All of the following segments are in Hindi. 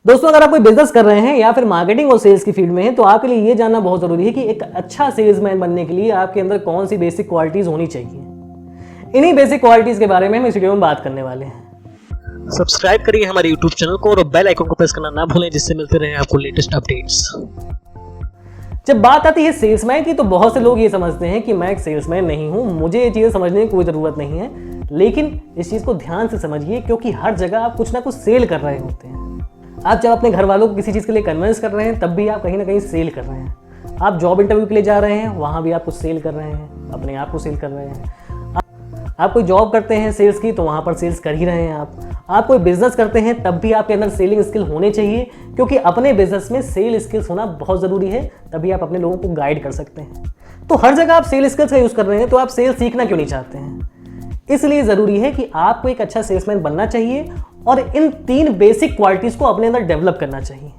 दोस्तों, अगर आप कोई बिजनेस कर रहे हैं या फिर मार्केटिंग और सेल्स की फील्ड में हैं तो आपके लिए ये जानना बहुत जरूरी है कि एक अच्छा सेल्समैन बनने के लिए आपके अंदर कौन सी बेसिक क्वालिटीज होनी चाहिए। इन्हीं बेसिक क्वालिटीज के बारे में हम इस वीडियो में बात करने वाले हैं। सब्सक्राइब करिए हमारे YouTube चैनल को और बेल आइकन को प्रेस करना ना भूलें, जिससे मिलते रहे आपको लेटेस्ट अपडेट्स। जब बात आती है सेल्समैन की तो बहुत से लोग ये समझते हैं कि मैं एक सेल्समैन नहीं हूं, मुझे ये चीजें समझने की कोई जरूरत नहीं है। लेकिन इस चीज को ध्यान से समझिए, क्योंकि हर जगह आप कुछ ना कुछ सेल कर रहे होते हैं। आप जब अपने घर वालों को किसी चीज के लिए कन्विंस कर रहे हैं तब भी आप कहीं ना कहीं सेल कर रहे हैं। आप जॉब इंटरव्यू के लिए जा रहे हैं, वहां भी आप कुछ सेल कर रहे हैं, अपने आप को सेल कर रहे हैं। आप कोई जॉब करते हैं सेल्स की तो वहां पर सेल्स कर ही रहे हैं। आप कोई बिजनेस करते हैं तब भी आपके अंदर सेलिंग स्किल होने चाहिए, क्योंकि अपने बिजनेस में सेल स्किल्स होना बहुत जरूरी है, तभी आप अपने लोगों को गाइड कर सकते हैं। तो हर जगह आप सेल स्किल्स का यूज कर रहे हैं तो आप सेल सीखना क्यों नहीं चाहते हैं? इसलिए जरूरी है कि आपको एक अच्छा सेल्समैन बनना चाहिए और इन 3 बेसिक क्वालिटीज को अपने अंदर डेवलप करना चाहिए।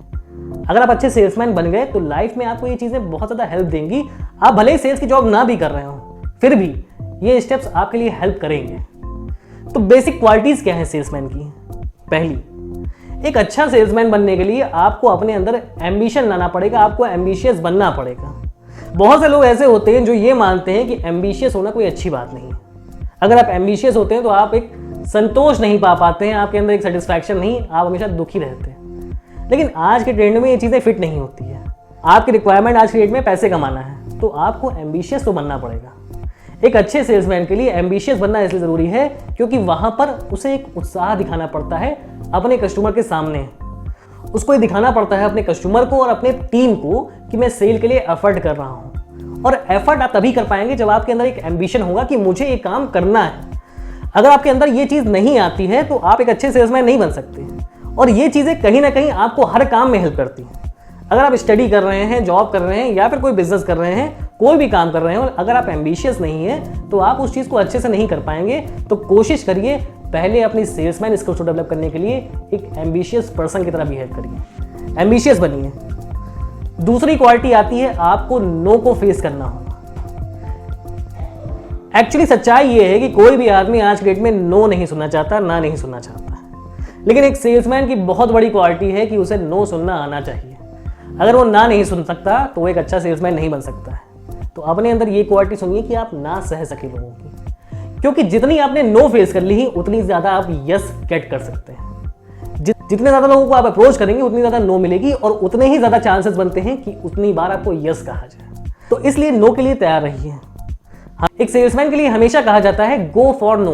अगर आप अच्छे सेल्समैन बन गए तो लाइफ में आपको ये चीजें बहुत ज्यादा हेल्प देंगी। आप भले ही सेल्स की जॉब ना भी कर रहे हो, फिर भी ये स्टेप्स आपके लिए हेल्प करेंगे। तो बेसिक क्वालिटीज क्या है सेल्समैन की? पहली, एक अच्छा सेल्समैन बनने के लिए आपको अपने अंदर एम्बिशन लाना पड़ेगा, आपको एम्बिशियस बनना पड़ेगा। बहुत से लोग ऐसे होते हैं जो ये मानते हैं कि एम्बिशियस होना कोई अच्छी बात नहीं है। अगर आप एम्बिशियस होते हैं तो आप एक संतोष नहीं पा पाते हैं, आपके अंदर एक सेटिस्फैक्शन नहीं, आप हमेशा दुखी रहते हैं। लेकिन आज के ट्रेंड में ये चीज़ें फिट नहीं होती है। आपकी रिक्वायरमेंट आज के डेट में पैसे कमाना है, तो आपको एम्बिशियस तो बनना पड़ेगा। एक अच्छे सेल्समैन के लिए एम्बिशियस बनना इसलिए ज़रूरी है क्योंकि वहाँ पर उसे एक उत्साह दिखाना पड़ता है अपने कस्टमर के सामने। उसको ये दिखाना पड़ता है अपने कस्टमर को और अपने टीम को कि मैं सेल के लिए एफर्ट कर रहा हूँ। और एफर्ट आप तभी कर पाएंगे जब आपके अंदर एक एम्बिशन होगा कि मुझे ये काम करना है। अगर आपके अंदर ये चीज़ नहीं आती है तो आप एक अच्छे सेल्समैन नहीं बन सकते। और ये चीज़ें कहीं ना कहीं आपको हर काम में हेल्प करती हैं। अगर आप स्टडी कर रहे हैं, जॉब कर रहे हैं या फिर कोई बिजनेस कर रहे हैं, कोई भी काम कर रहे हैं और अगर आप एम्बिशियस नहीं है तो आप उस चीज़ को अच्छे से नहीं कर पाएंगे। तो कोशिश करिए पहले अपनी सेल्समैन स्किल्स को डेवलप करने के लिए एक एम्बिशियस पर्सन की तरह बिहेव करिए, एम्बिशियस बनिए। दूसरी क्वालिटी आती है आपको नो को फेस करना होगा। एक्चुअली सच्चाई ये है कि कोई भी आदमी आज के डेट में नो नहीं सुनना चाहता, ना नहीं सुनना चाहता है। लेकिन एक सेल्समैन की बहुत बड़ी क्वालिटी है कि उसे नो सुनना आना चाहिए। अगर वो ना नहीं सुन सकता तो वो एक अच्छा सेल्समैन नहीं बन सकता है। तो अपने अंदर ये क्वालिटी सुनिए कि आप ना सह सके लोगों की, क्योंकि जितनी आपने नो फेस कर ली उतनी ज्यादा आप यस गेट कर सकते हैं। जितने ज्यादा लोगों को आप अप्रोच करेंगे उतनी ज्यादा नो मिलेगी और उतने ही ज्यादा चांसेस बनते हैं कि उतनी बार आपको यस कहा जाए। तो इसलिए नो के लिए तैयार रहिए। एक सेल्समैन के लिए हमेशा कहा जाता है गो फॉर नो।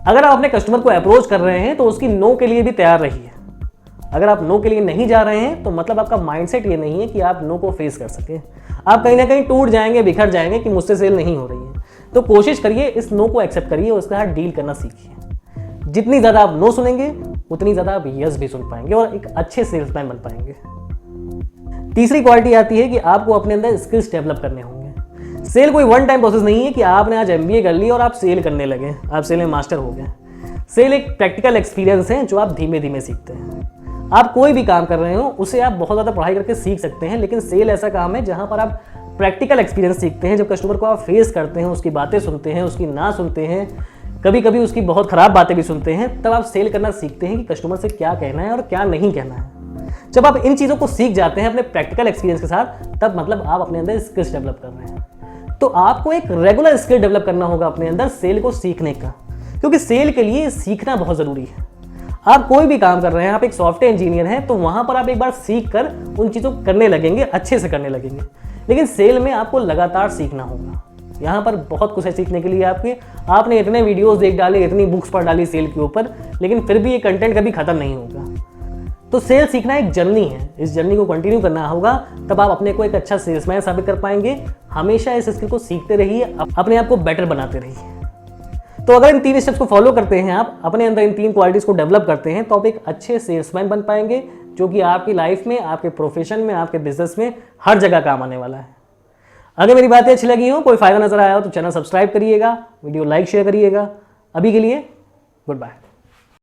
अगर आप अपने कस्टमर को अप्रोच कर रहे हैं तो उसकी नो के लिए भी तैयार रहिए। अगर आप नो के लिए नहीं जा रहे हैं तो मतलब आपका माइंडसेट ये नहीं है कि आप नो को फेस कर सके। आप कहीं ना कहीं टूट जाएंगे, बिखर जाएंगे कि मुझसे सेल नहीं हो रही है। तो कोशिश करिए इस नो को एक्सेप्ट करिए, उसके साथ डील करना सीखिए। जितनी ज्यादा आप नो सुनेंगे उतनी ज्यादा आप यस भी सुन पाएंगे और एक अच्छे सेल्समैन बन पाएंगे। तीसरी क्वालिटी आती है कि आपको अपने अंदर स्किल्स डेवलप करने होंगे। सेल कोई वन टाइम प्रोसेस नहीं है कि आपने आज MBA कर ली और आप सेल करने लगे, आप सेल में मास्टर हो गए। सेल एक प्रैक्टिकल एक्सपीरियंस है जो आप धीमे धीमे सीखते हैं। आप कोई भी काम कर रहे हो उसे आप बहुत ज़्यादा पढ़ाई करके सीख सकते हैं, लेकिन सेल ऐसा काम है जहाँ पर आप प्रैक्टिकल एक्सपीरियंस सीखते हैं। जब कस्टमर को आप फेस करते हैं, उसकी बातें सुनते हैं, उसकी ना सुनते हैं, कभी कभी उसकी बहुत ख़राब बातें भी सुनते हैं, तब आप सेल करना सीखते हैं कि कस्टमर से क्या कहना है और क्या नहीं कहना है। जब आप इन चीज़ों को सीख जाते हैं अपने प्रैक्टिकल एक्सपीरियंस के साथ, तब मतलब आप अपने अंदर स्किल्स डेवलप कर रहे हैं। तो आपको एक रेगुलर स्किल डेवलप करना होगा अपने अंदर सेल को सीखने का, क्योंकि सेल के लिए सीखना बहुत ज़रूरी है। आप कोई भी काम कर रहे हैं, आप एक सॉफ्टवेयर इंजीनियर हैं तो वहाँ पर आप एक बार सीख कर उन चीज़ों को करने लगेंगे, अच्छे से करने लगेंगे। लेकिन सेल में आपको लगातार सीखना होगा। यहाँ पर बहुत कुछ है सीखने के लिए। आपने इतने वीडियोस देख डाले, इतनी बुक्स पढ़ डाली सेल के ऊपर, लेकिन फिर भी ये कंटेंट कभी खत्म नहीं होगा। तो सेल सीखना एक जर्नी है, इस जर्नी को कंटिन्यू करना होगा, तब आप अपने को एक अच्छा सेल्समैन साबित कर पाएंगे। हमेशा इस स्किल को सीखते रहिए, अपने आप को बेटर बनाते रहिए। तो अगर इन 3 स्टेप्स को फॉलो करते हैं, आप अपने अंदर इन 3 क्वालिटीज को डेवलप करते हैं, तो आप एक अच्छे सेल्समैन बन पाएंगे, जो कि आपकी लाइफ में, आपके प्रोफेशन में, आपके बिजनेस में हर जगह काम आने वाला है। अगर मेरी बातें अच्छी लगी हो, कोई फायदा नजर आया हो तो चैनल सब्सक्राइब करिएगा, वीडियो लाइक शेयर करिएगा। अभी के लिए गुड बाय।